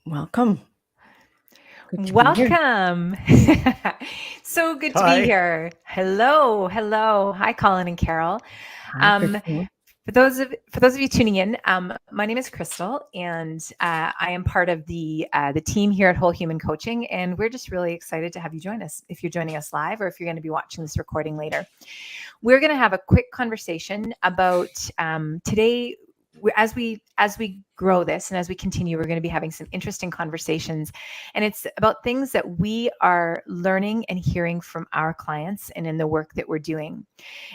Welcome. Good to be here. Welcome. So good to be Hi. here. Hello, hello. Hi, Colin and Carol. Hi, Um, Christal. for those of you tuning in, my name is Christal, and I am part of the team here at Whole Human Coaching, and we're just really excited to have you join us. If you're joining us live, or if you're going to be watching this recording later, we're going to have a quick conversation about today. As we grow this and as we continue, we're going to be having some interesting conversations, and it's about things that we are learning and hearing from our clients and in the work that we're doing.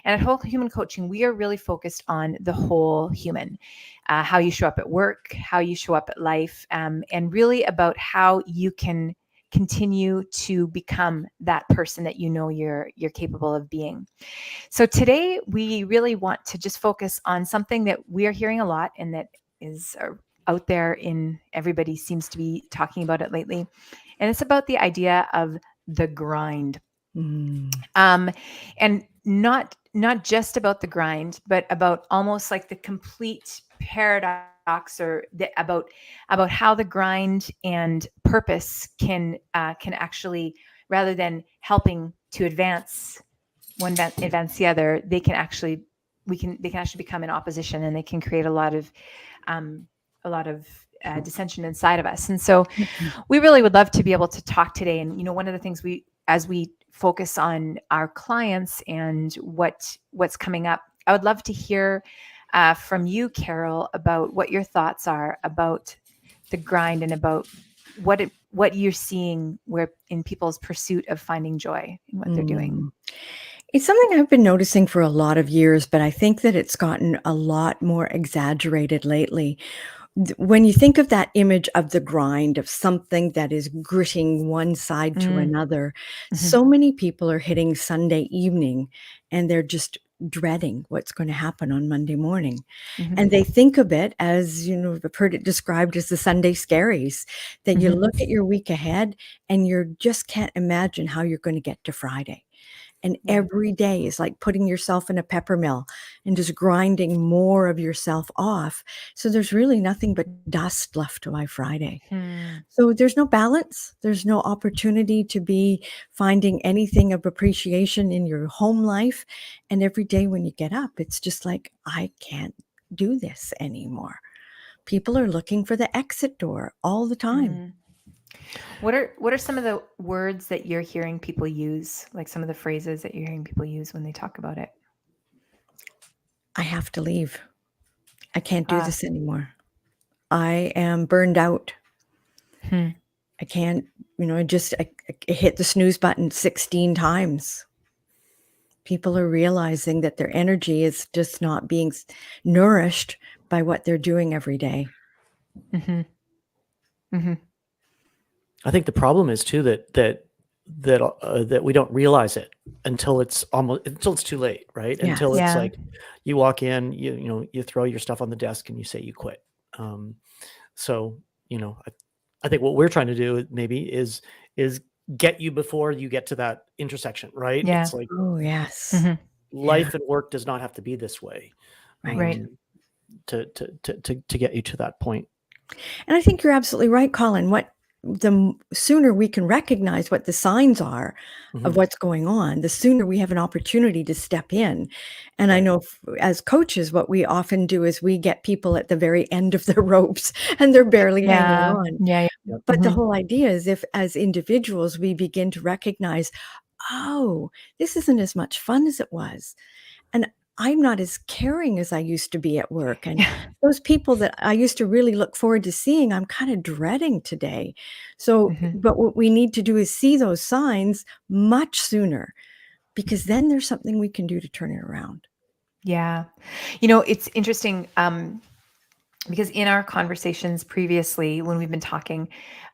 And at Whole Human Coaching, we are really focused on the whole human, how you show up at work, how you show up at life, and really about how you can continue to become that person that you know you're capable of being. So today we really want to just focus on something that we are hearing a lot and that is out there in everybody seems to be talking about it lately. And it's about the idea of the grind. Mm. And not just about the grind, but about almost like the complete paradox or about how the grind and purpose can actually, rather than helping to advance one advance the other, they can actually become in opposition, and they can create um, a lot of dissension inside of us. And so Mhm. we really would love to be able to talk today. And one of the things as we focus on our clients and what's coming up, I would love to hear from you, Carol, about what your thoughts are about the grind and about what you're seeing where in people's pursuit of finding joy in what they're doing. Mm. It's something I've been noticing for a lot of years, but I think that it's gotten a lot more exaggerated lately. When you think of that image of the grind, of something that is gritting one side to Mm, another, mhm, so many people are hitting Sunday evening and they're just dreading what's going to happen on Monday morning. mhm, And they think of it as, I've heard it described as the Sunday scaries, that you mhm, look at your week ahead and you just can't imagine how you're going to get to Friday. And yeah. every day is like putting yourself in a pepper mill and just grinding more of yourself off. So there's really nothing but dust left by Friday. Hmm. So there's no balance. There's no opportunity to be finding anything of appreciation in your home life. And every day when you get up, it's just like, I can't do this anymore. People are looking for the exit door all the time. Mm. What are some of the words that you're hearing people use, like some of the phrases that you're hearing people use when they talk about it? I have to leave. I can't do Ah, this anymore. I am burned out. hmm. I can't, I hit the snooze button 16 times. People are realizing that their energy is just not being nourished by what they're doing every day. Mm-hmm. Mm-hmm. I think the problem is too that we don't realize it until it's too late, right? Until Yes. it's Yeah. like you walk in, you throw your stuff on the desk and you say you quit. Um, so I think what we're trying to do maybe is get you before you get to that intersection, right? Yeah. It's like Oh, yes. Mm-hmm. Yeah, life and work does not have to be this way, right. Right. um, to get you to that point. And I think you're absolutely right, Colin. The sooner we can recognize what the signs are of Mhm. what's going on, the sooner we have an opportunity to step in. And I Right. know as coaches, what we often do is we get people at the very end of the ropes and they're barely hanging Yeah. on. Yeah. Yeah. Yep. But the Mm-hmm. whole idea is if, as individuals, we begin to recognize, oh, this isn't as much fun as it was. And I'm not as caring as I used to be at work. And Yeah. those people that I used to really look forward to seeing, I'm kind of dreading today. So, Mm-hmm. but what we need to do is see those signs much sooner because then there's something we can do to turn it around. Yeah. It's interesting. Because in our conversations previously, when we've been talking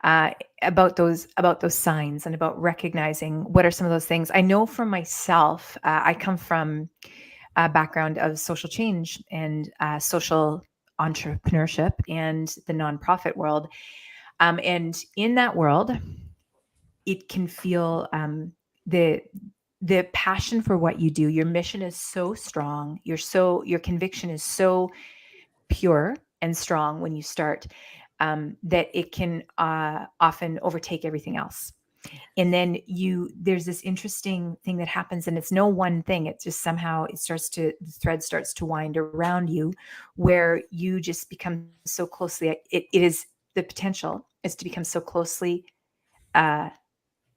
uh, about those signs and about recognizing what are some of those things, I know for myself, I come from a background of social change and social entrepreneurship and the nonprofit world, and in that world, it can feel the the passion for what you do. Your mission is so strong. Your conviction is so pure and strong when you start. that it can often overtake everything else. And then there's this interesting thing that happens, and it's no one thing. It's just somehow the thread starts to wind around you, where you just become so closely, it is the potential is to become so closely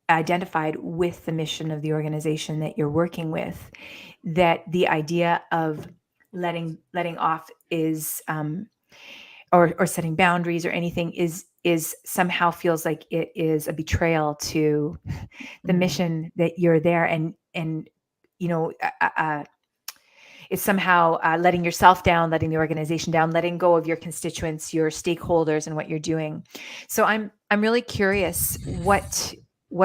identified with the mission of the organization that you're working with, that the idea of letting off is, or setting boundaries or anything is somehow feels like it is a betrayal to the mission that you're there, and it's somehow letting yourself down, letting the organization down, letting go of your constituents, your stakeholders, and what you're doing. So I'm really curious, what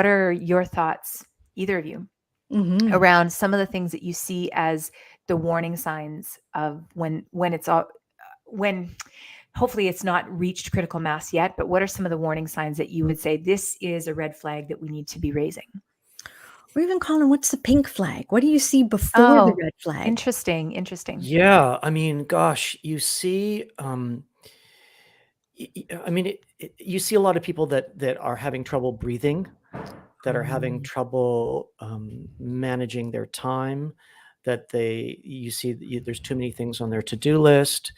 are your thoughts, either of you, around some of the things that you see as the warning signs of when hopefully it's not reached critical mass yet, but what are some of the warning signs that you would say this is a red flag that we need to be raising? Or even, Colin, what's the pink flag? What do you see before the red flag? Interesting. Yeah, I mean, gosh, you see, you see a lot of people that are having trouble breathing, that are having trouble managing their time, that you see there's too many things on their to-do list.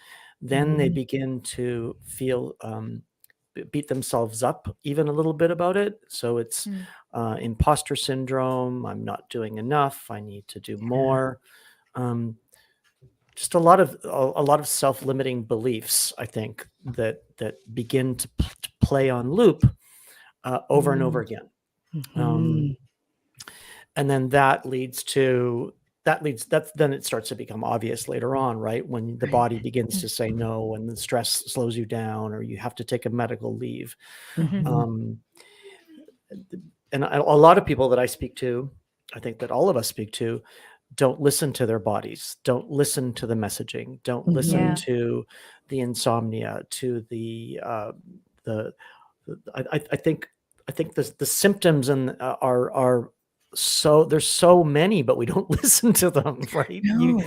Then they begin to feel beat themselves up even a little bit about it. So it's imposter syndrome. I'm not doing enough. I need to do more. Just a lot of self-limiting beliefs, I think, that begin to play on loop over and over again. And then then it starts to become obvious later on, right? When the body begins to say no, and the stress slows you down, or you have to take a medical leave. And a lot of people that I speak to, I think that all of us speak to, don't listen to their bodies, don't listen to the messaging, don't listen to the insomnia, to I think the symptoms are so there's so many, but we don't listen to them, right? You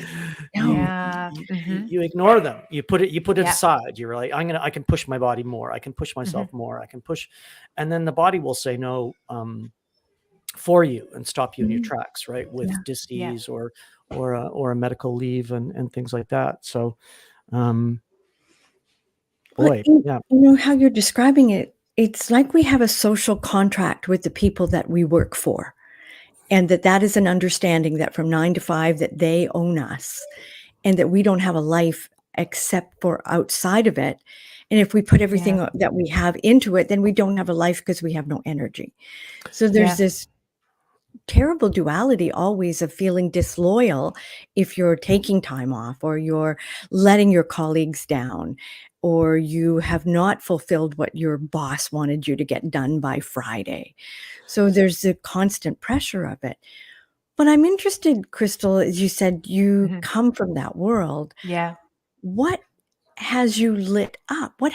ignore them. You put it aside. You're like, I can push my body more. I can push myself more. I can push, and then the body will say no for you and stop you in your tracks, right? With disease or a medical leave and things like that. So, you know how you're describing it. It's like we have a social contract with the people that we work for, and that is an understanding that from 9 to 5 that they own us, and that we don't have a life except for outside of it. And if we put everything that we have into it, then we don't have a life because we have no energy. So there's this terrible duality always of feeling disloyal if you're taking time off, or you're letting your colleagues down, or you have not fulfilled what your boss wanted you to get done by Friday. So there's a constant pressure of it. But I'm interested, Christal, as you said, you come from that world. Yeah. What has you lit up? What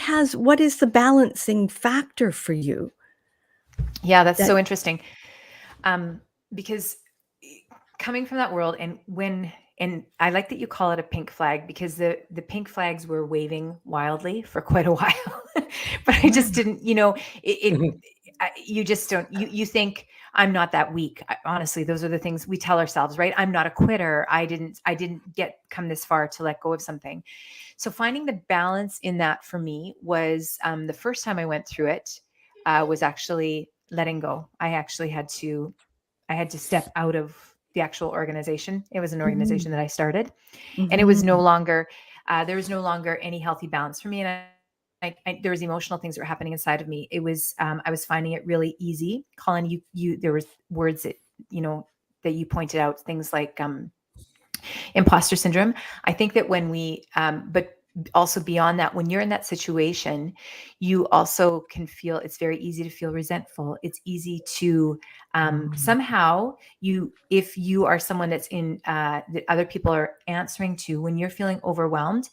is the balancing factor for you? Yeah, that's so interesting. Because coming from that world, and I like that you call it a pink flag, because the pink flags were waving wildly for quite a while, but I just didn't, you just don't, you think I'm not that weak. Honestly, those are the things we tell ourselves, right? I'm not a quitter. I didn't come this far to let go of something. So finding the balance in that for me was, the first time I went through it, was actually letting go. I had to step out of the actual organization. It was an organization that I started, and it was no longer, there was no longer any healthy balance for me. And there was emotional things that were happening inside of me. It was, I was finding it really easy. Colin, there was words that, that you pointed out, things like, imposter syndrome. I think that when we, but also beyond that, when you're in that situation, you also can feel, it's very easy to feel resentful. It's easy to somehow if you are someone that's in, that other people are answering to, when you're feeling overwhelmed,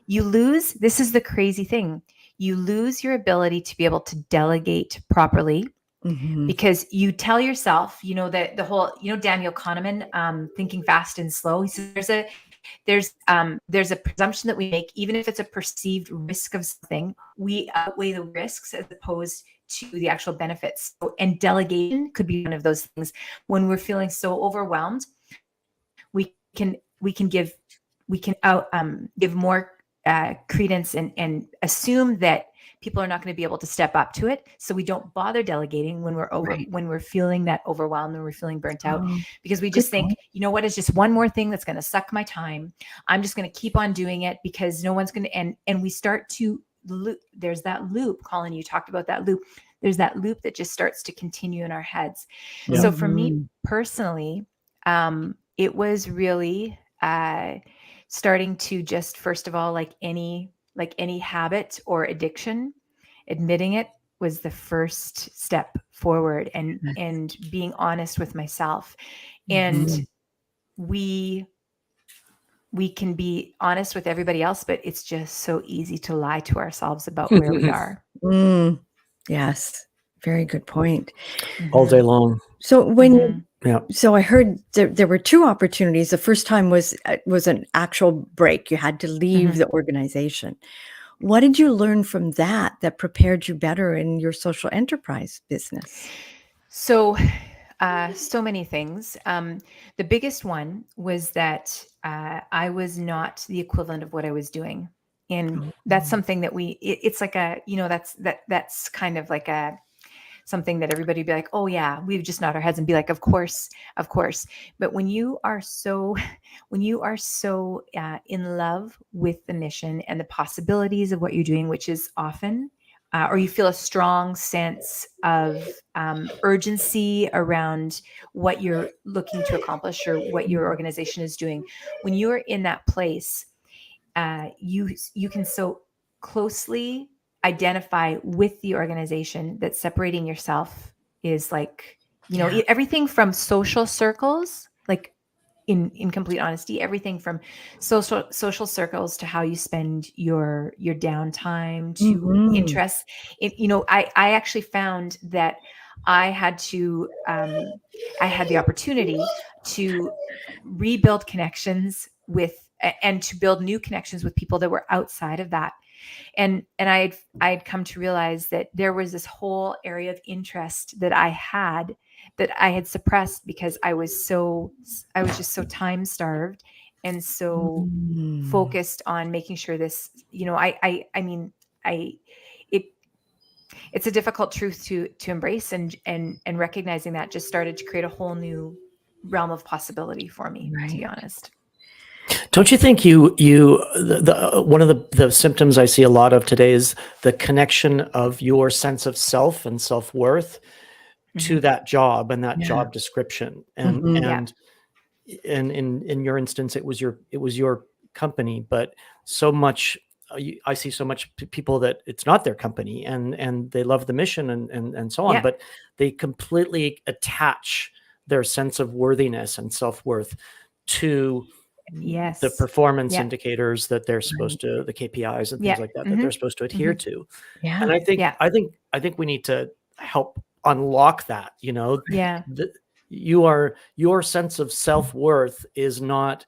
you lose, this is the crazy thing, you lose your ability to be able to delegate properly. Because you tell yourself, that the whole, Daniel Kahneman, Thinking Fast and Slow, he says there's a presumption that we make, even if it's a perceived risk of something, we outweigh the risks as opposed to the actual benefits. And delegation could be one of those things. When we're feeling so overwhelmed, we can give more credence and assume that people are not going to be able to step up to it. So we don't bother delegating when we're feeling that overwhelmed, when we're feeling burnt out, because we just think, you know what, it's just one more thing that's going to suck my time. I'm just going to keep on doing it because no one's going to, and we start to loop. There's that loop, Colin, you talked about that loop. There's that loop that just starts to continue in our heads. Yeah. So for me personally, it was really starting to just, first of all, like any habit or addiction, admitting it was the first step forward, and being honest with myself. And we can be honest with everybody else, but it's just so easy to lie to ourselves about where we are. Yes. Very good point. All day long. So when so I heard there were two opportunities. The first time was an actual break. You had to leave the organization. What did you learn from that prepared you better in your social enterprise business? So many things. The biggest one was that I was not the equivalent of what I was doing. And that's something that it's like that's kind of like something that everybody would be like, oh yeah, we've just nod our heads and be like, of course. But when you are so in love with the mission and the possibilities of what you're doing, which is often, or you feel a strong sense of urgency around what you're looking to accomplish or what your organization is doing, when you are in that place, you can so closely identify with the organization that separating yourself is like, everything from social circles, like in complete honesty, everything from social circles to how you spend your downtime to interests. I actually found that I had the opportunity to rebuild connections and to build new connections with people that were outside of that. And I'd come to realize that there was this whole area of interest that I had suppressed because I was just so time starved and so focused on making sure this, it's a difficult truth to embrace, and recognizing that just started to create a whole new realm of possibility for me, to be honest. Don't you think one of the symptoms I see a lot of today is the connection of your sense of self and self-worth to that job and that job description, and in your instance it was your company, but so much I see so much people that it's not their company and they love the mission and so on, but they completely attach their sense of worthiness and self-worth to the performance indicators that they're supposed to, the KPIs and things like that, that they're supposed to adhere to. And I think we need to help unlock that, your sense of self-worth is not,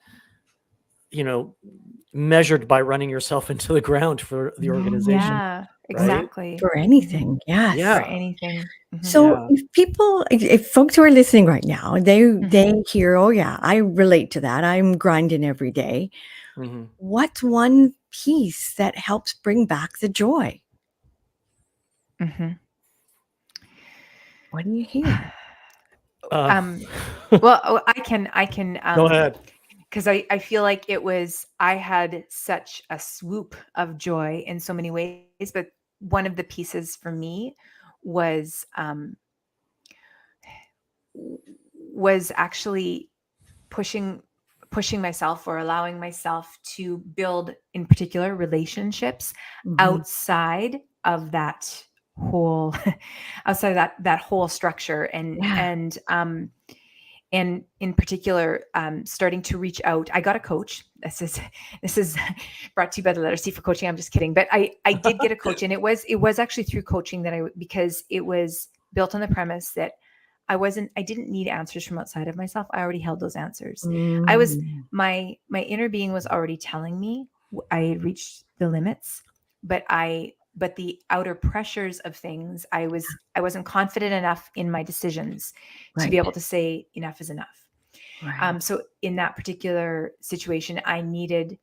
measured by running yourself into the ground for the organization. Yeah, exactly. Right? For anything. Yes. Yeah. For anything. So if folks who are listening right now, they hear, oh yeah, I relate to that. I'm grinding every day. What's one piece that helps bring back the joy? What do you hear? Well, I can go ahead. Because I feel like I had such a swoop of joy in so many ways, but one of the pieces for me was actually pushing myself, or allowing myself to build, in particular, relationships outside of that whole whole structure, and in particular, starting to reach out. I got a coach. This is brought to you by the letter C for coaching. I'm just kidding, but I did get a coach, and it was actually through coaching because it was built on the premise that I didn't need answers from outside of myself. I already held those answers. Mm. My inner being was already telling me I had reached the limits, but the outer pressures of things, I wasn't confident enough in my decisions to be Right. able to say enough is enough. Right. So in that particular situation, I needed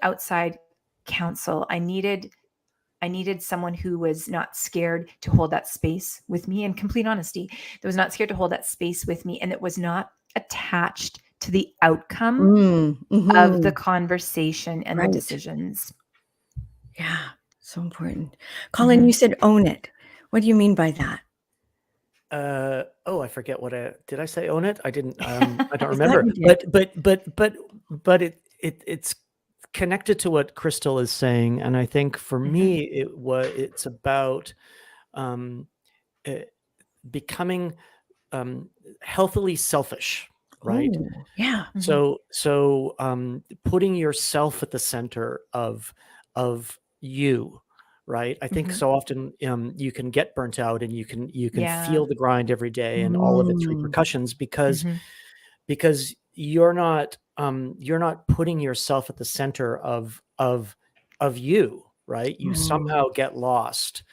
outside counsel. I needed someone who was not scared to hold that space with me, in complete honesty. That was not scared to hold that space with me, and that was not attached to the outcome of the Mhm. conversation and the Right. decisions. Yeah. So important. Colin, you said own it. What do you mean by that? I forget did I say own it? I didn't. I don't I thought remember. you did. But it's connected to what Christal is saying, and I think for me it's about um, eh, becoming healthily selfish, right? Oh, yeah. So putting yourself at the center of you, right? I think so often you can get burnt out, and you can Yeah. feel the grind every day and all of its repercussions because you're not putting yourself at the center of you, right? You somehow get lost.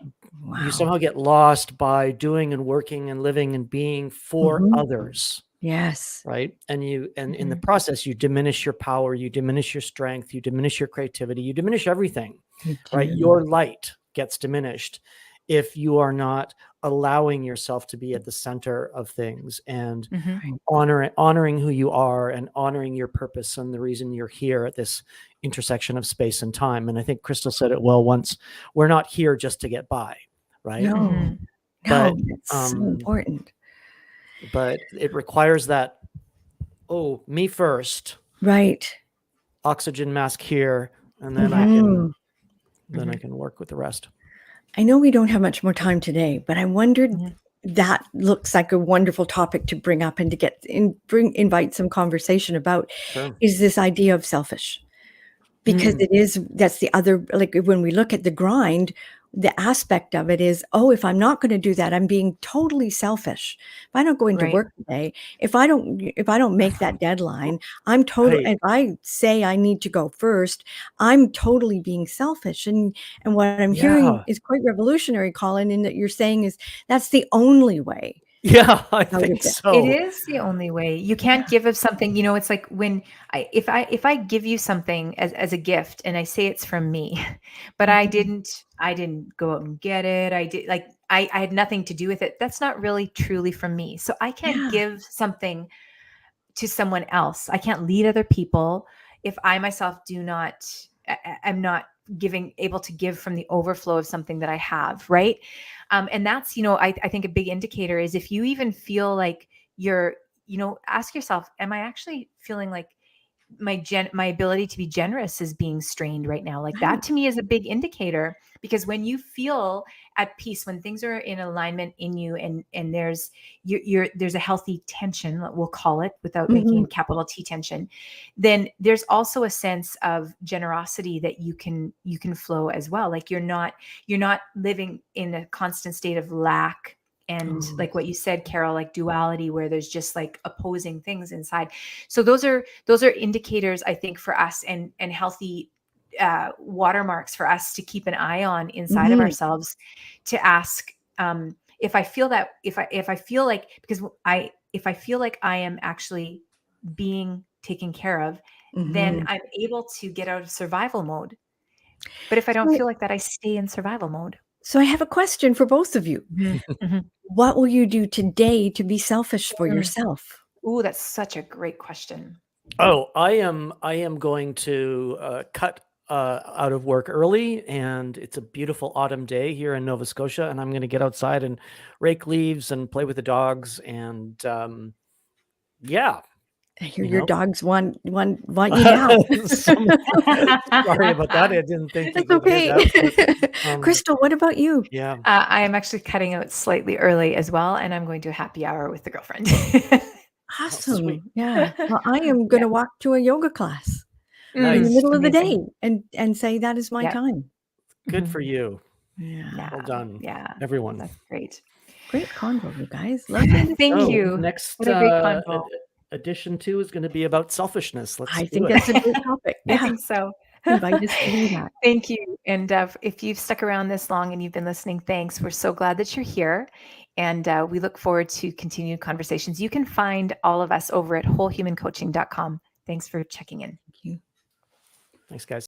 You Wow. somehow get lost by doing and working and living and being for others. Yes. Right. And in the process, you diminish your power, you diminish your strength, you diminish your creativity, you diminish everything, You right? do. Your light gets diminished if you are not allowing yourself to be at the center of things and honoring who you are and honoring your purpose and the reason you're here at this intersection of space and time. And I think Christal said it well once, we're not here just to get by, right? No. But, No, it's so important. But it requires that, me first, Right. oxygen mask here, and then I can work with the rest. I know we don't have much more time today, but I wondered that looks like a wonderful topic to bring up and to invite some conversation about. Sure. Is this idea of selfish? Because that's the other, like when we look at the grind, the aspect of it is, if I'm not going to do that, I'm being totally selfish. If I don't go into work today, if I don't make that deadline, I'm totally, if I say I need to go first, I'm totally being selfish. And what I'm hearing is quite revolutionary, Colin, in that you're saying is that's the only way. Yeah, I think so. It is the only way. You can't give of something, it's like when if I give you something as a gift and I say it's from me, but I didn't go out and get it. I had nothing to do with it. That's not really truly from me. So I can't give something to someone else. I can't lead other people if I myself I'm not able to give from the overflow of something that I have. Right. And that's, I think a big indicator is if you even feel like you're, ask yourself, am I actually feeling like my ability to be generous is being strained right now? Like that to me is a big indicator, because when you feel at peace, when things are in alignment in you, and there's a healthy tension, we'll call it, without making capital T tension, then there's also a sense of generosity that you can flow as well. Like you're not living in a constant state of lack and like what you said, Carol, like duality, where there's just like opposing things inside. So those are indicators, I think, for us, and healthy watermarks for us to keep an eye on inside of ourselves, to ask if I feel that, if I feel like, because if I feel like I am actually being taken care of, then I'm able to get out of survival mode. But if I don't feel like that, I stay in survival mode. So I have a question for both of you. What will you do today to be selfish for yourself? Ooh, that's such a great question. I am going to cut out of work early, and it's a beautiful autumn day here in Nova Scotia, and I'm going to get outside and rake leaves and play with the dogs, and I hear your dogs want you now. Sorry about that. I didn't think That's okay. That, Christal, what about you? Yeah. I am actually cutting out slightly early as well, and I'm going to a happy hour with the girlfriend. Awesome. Sweet. Yeah. Well, I am going to walk to a yoga class in the middle of the day and say that is my time. Good for you. Yeah. Well done, Yeah. everyone. That's great. Great convo, you guys. Lovely. Thank So you. next What a great convo. edition 2 is going to be about selfishness. Let's I do think it. that's a great topic. I Yeah. think so. Invite us to do that. Thank you. And if you've stuck around this long and you've been listening, thanks. We're so glad that you're here. And we look forward to continued conversations. You can find all of us over at wholehumancoaching.com. Thanks for checking in. Thank you. Thanks, guys.